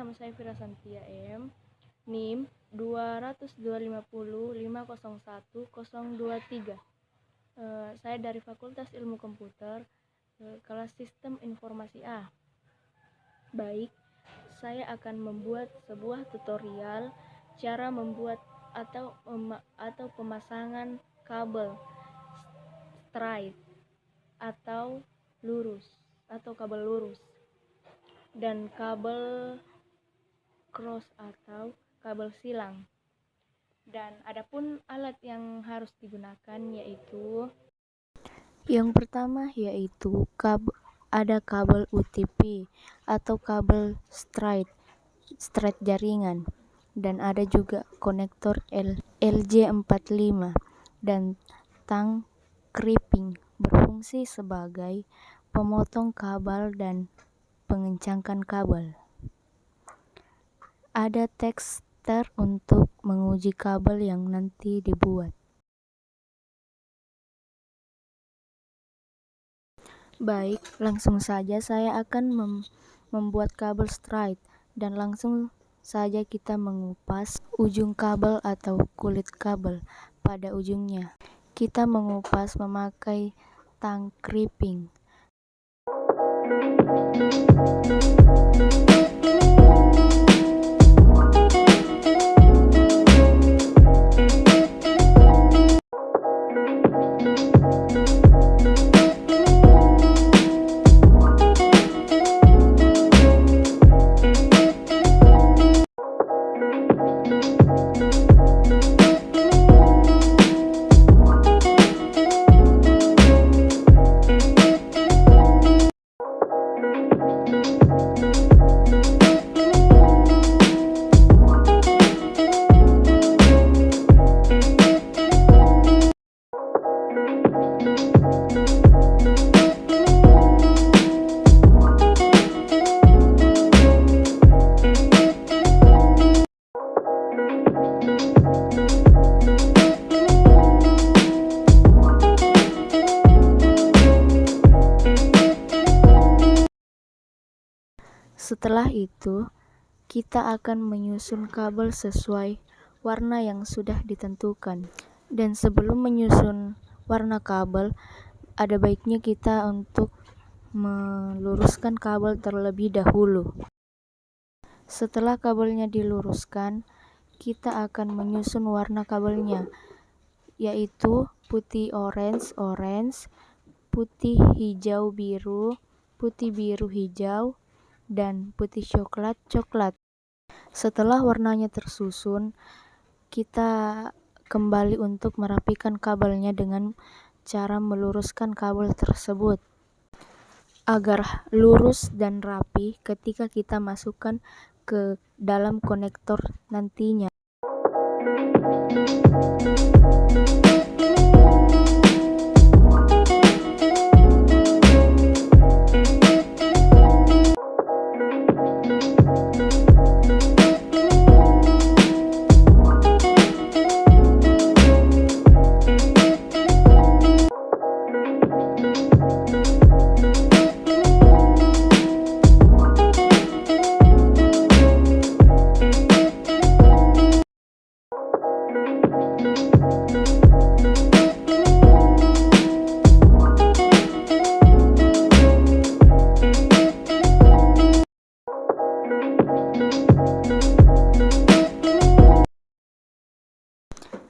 nama saya Fira Santia M, NIM 20250501023. Saya dari Fakultas Ilmu Komputer, kelas Sistem Informasi A. Baik, saya akan membuat sebuah tutorial cara membuat atau pemasangan kabel straight atau kabel lurus dan kabel cross atau kabel silang. Dan adapun alat yang harus digunakan yaitu yang pertama yaitu ada kabel UTP atau kabel straight jaringan, dan ada juga konektor LJ45 dan tang crimping berfungsi sebagai pemotong kabel dan pengencangkan kabel. Ada tester untuk menguji kabel yang nanti dibuat. Baik, langsung saja saya akan membuat kabel straight, dan langsung saja kita mengupas ujung kabel atau kulit kabel pada ujungnya. Kita mengupas memakai tang crimping. Setelah itu, kita akan menyusun kabel sesuai warna yang sudah ditentukan. Dan sebelum menyusun warna kabel, ada baiknya kita untuk meluruskan kabel terlebih dahulu. Setelah kabelnya diluruskan, kita akan menyusun warna kabelnya, yaitu putih orange, putih hijau biru, putih biru hijau, dan putih coklat. Setelah warnanya tersusun, kita kembali untuk merapikan kabelnya dengan cara meluruskan kabel tersebut agar lurus dan rapi ketika kita masukkan ke dalam konektor nantinya.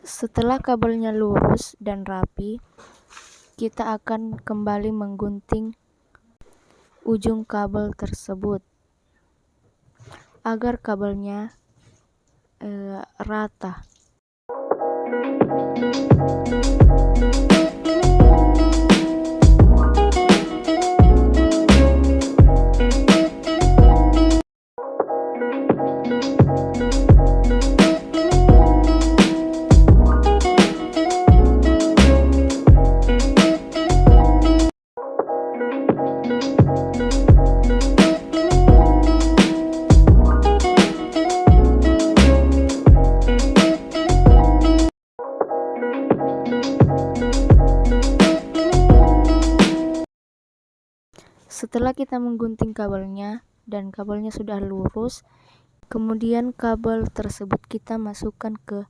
Setelah kabelnya lurus dan rapi, kita akan kembali menggunting ujung kabel tersebut agar kabelnya rata. Setelah kita menggunting kabelnya dan kabelnya sudah lurus, Kemudian kabel tersebut kita masukkan ke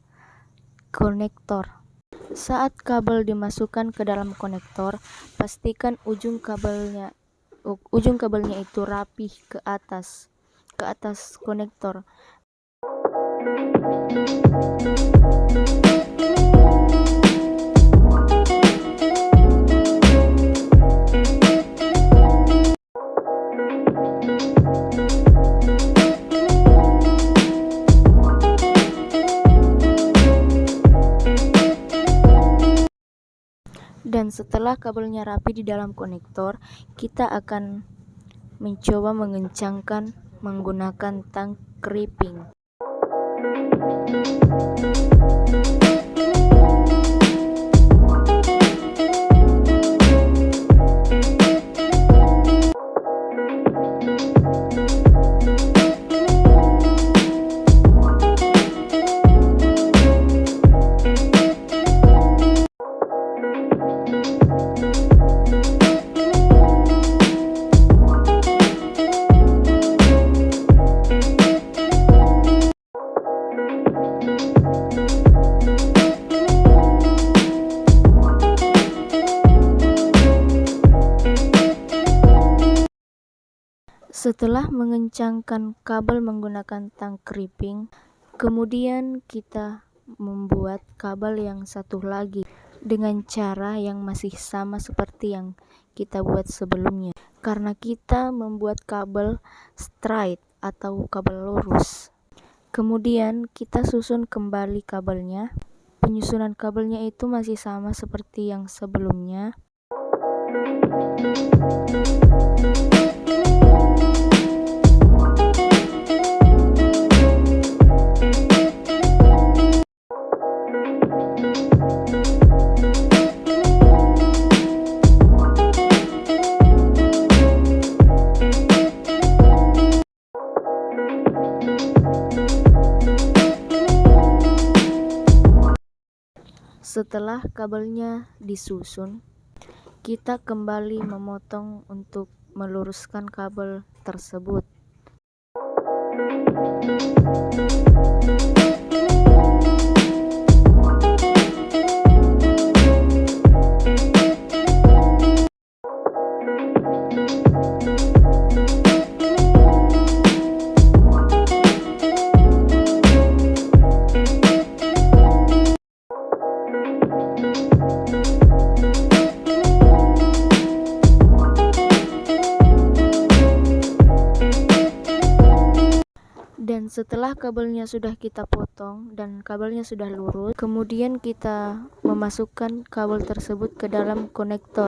konektor. Saat kabel dimasukkan ke dalam konektor, pastikan ujung kabelnya itu rapih ke atas konektor. Dan setelah kabelnya rapi di dalam konektor, kita akan mencoba mengencangkan menggunakan tang crimping. Setelah mengencangkan kabel menggunakan tang crimping, kemudian kita membuat kabel yang satu lagi dengan cara yang masih sama seperti yang kita buat sebelumnya, karena kita membuat kabel straight atau kabel lurus. Kemudian kita susun kembali kabelnya. Penyusunan kabelnya itu masih sama seperti yang sebelumnya. Setelah kabelnya disusun, kita kembali memotong untuk meluruskan kabel tersebut. Dan setelah kabelnya sudah kita potong dan kabelnya sudah lurus, kemudian kita memasukkan kabel tersebut ke dalam konektor.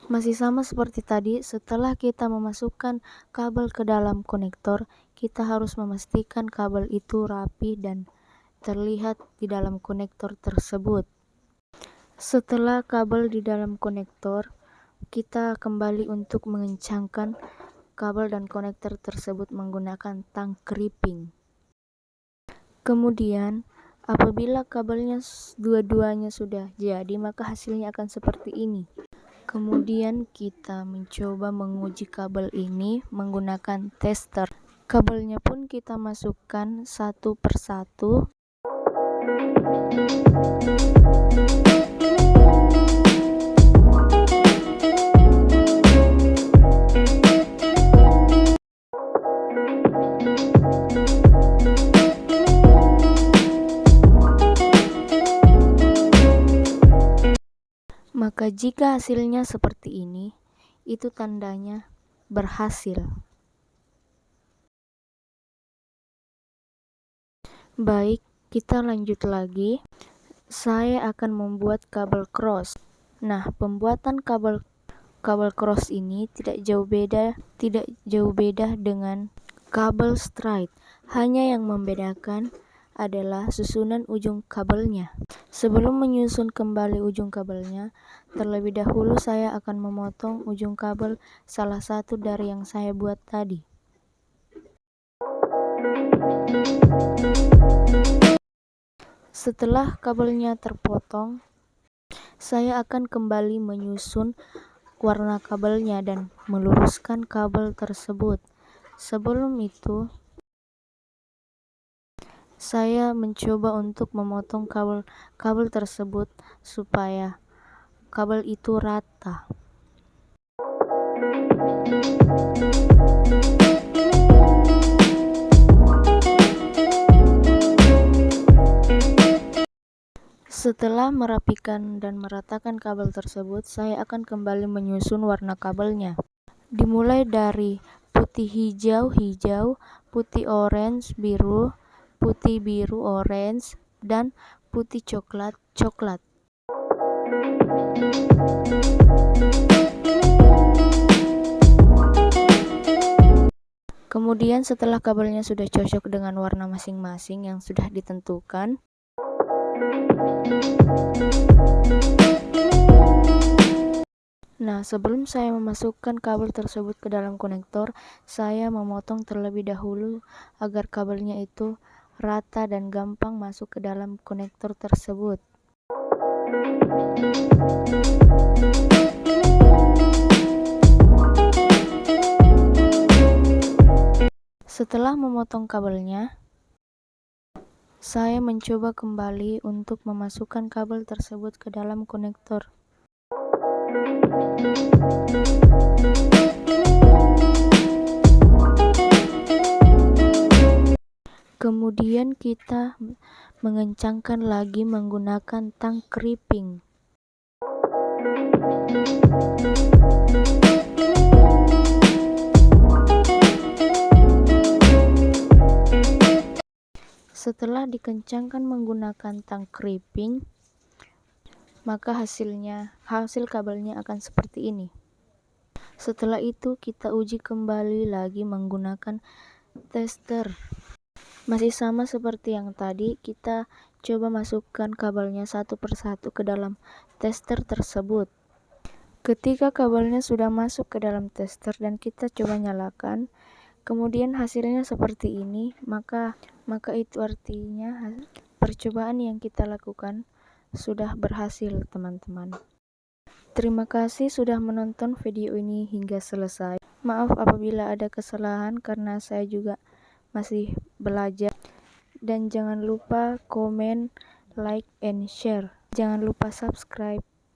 Masih sama seperti tadi, setelah kita memasukkan kabel ke dalam konektor, kita harus memastikan kabel itu rapi dan terlihat di dalam konektor tersebut. Setelah kabel di dalam konektor, kita kembali untuk mengencangkan kabel dan konektor tersebut menggunakan tang crimping. Kemudian, apabila kabelnya dua-duanya sudah jadi, maka hasilnya akan seperti ini. Kemudian kita mencoba menguji kabel ini menggunakan tester. Kabelnya pun kita masukkan satu persatu. Maka jika hasilnya seperti ini, itu tandanya berhasil. Baik, kita lanjut lagi. Saya akan membuat kabel cross. Nah, pembuatan kabel cross ini tidak jauh beda dengan kabel straight. Hanya yang membedakan adalah susunan ujung kabelnya. Sebelum menyusun kembali ujung kabelnya, terlebih dahulu saya akan memotong ujung kabel salah satu dari yang saya buat tadi. Setelah kabelnya terpotong, saya akan kembali menyusun warna kabelnya dan meluruskan kabel tersebut. Sebelum itu, saya mencoba untuk memotong kabel tersebut supaya kabel itu rata. Setelah merapikan dan meratakan kabel tersebut, saya akan kembali menyusun warna kabelnya. Dimulai dari putih hijau, putih orange biru, putih biru orange, dan putih coklat. Kemudian setelah kabelnya sudah cocok dengan warna masing-masing yang sudah ditentukan, sebelum saya memasukkan kabel tersebut ke dalam konektor, saya memotong terlebih dahulu agar kabelnya itu rata dan gampang masuk ke dalam konektor tersebut. Setelah memotong kabelnya, saya mencoba kembali untuk memasukkan kabel tersebut ke dalam konektor. Kemudian kita mengencangkan lagi menggunakan tang kripping. Setelah dikencangkan menggunakan tang kripping, maka hasil kabelnya akan seperti ini. Setelah itu kita uji kembali lagi menggunakan tester. Masih sama seperti yang tadi, kita coba masukkan kabelnya satu persatu ke dalam tester tersebut. Ketika kabelnya sudah masuk ke dalam tester dan kita coba nyalakan, kemudian hasilnya seperti ini, maka itu artinya percobaan yang kita lakukan sudah berhasil, teman-teman. Terima kasih sudah menonton video ini hingga selesai. Maaf apabila ada kesalahan karena saya juga masih belajar. Dan jangan lupa komen, like, and share. Jangan lupa subscribe.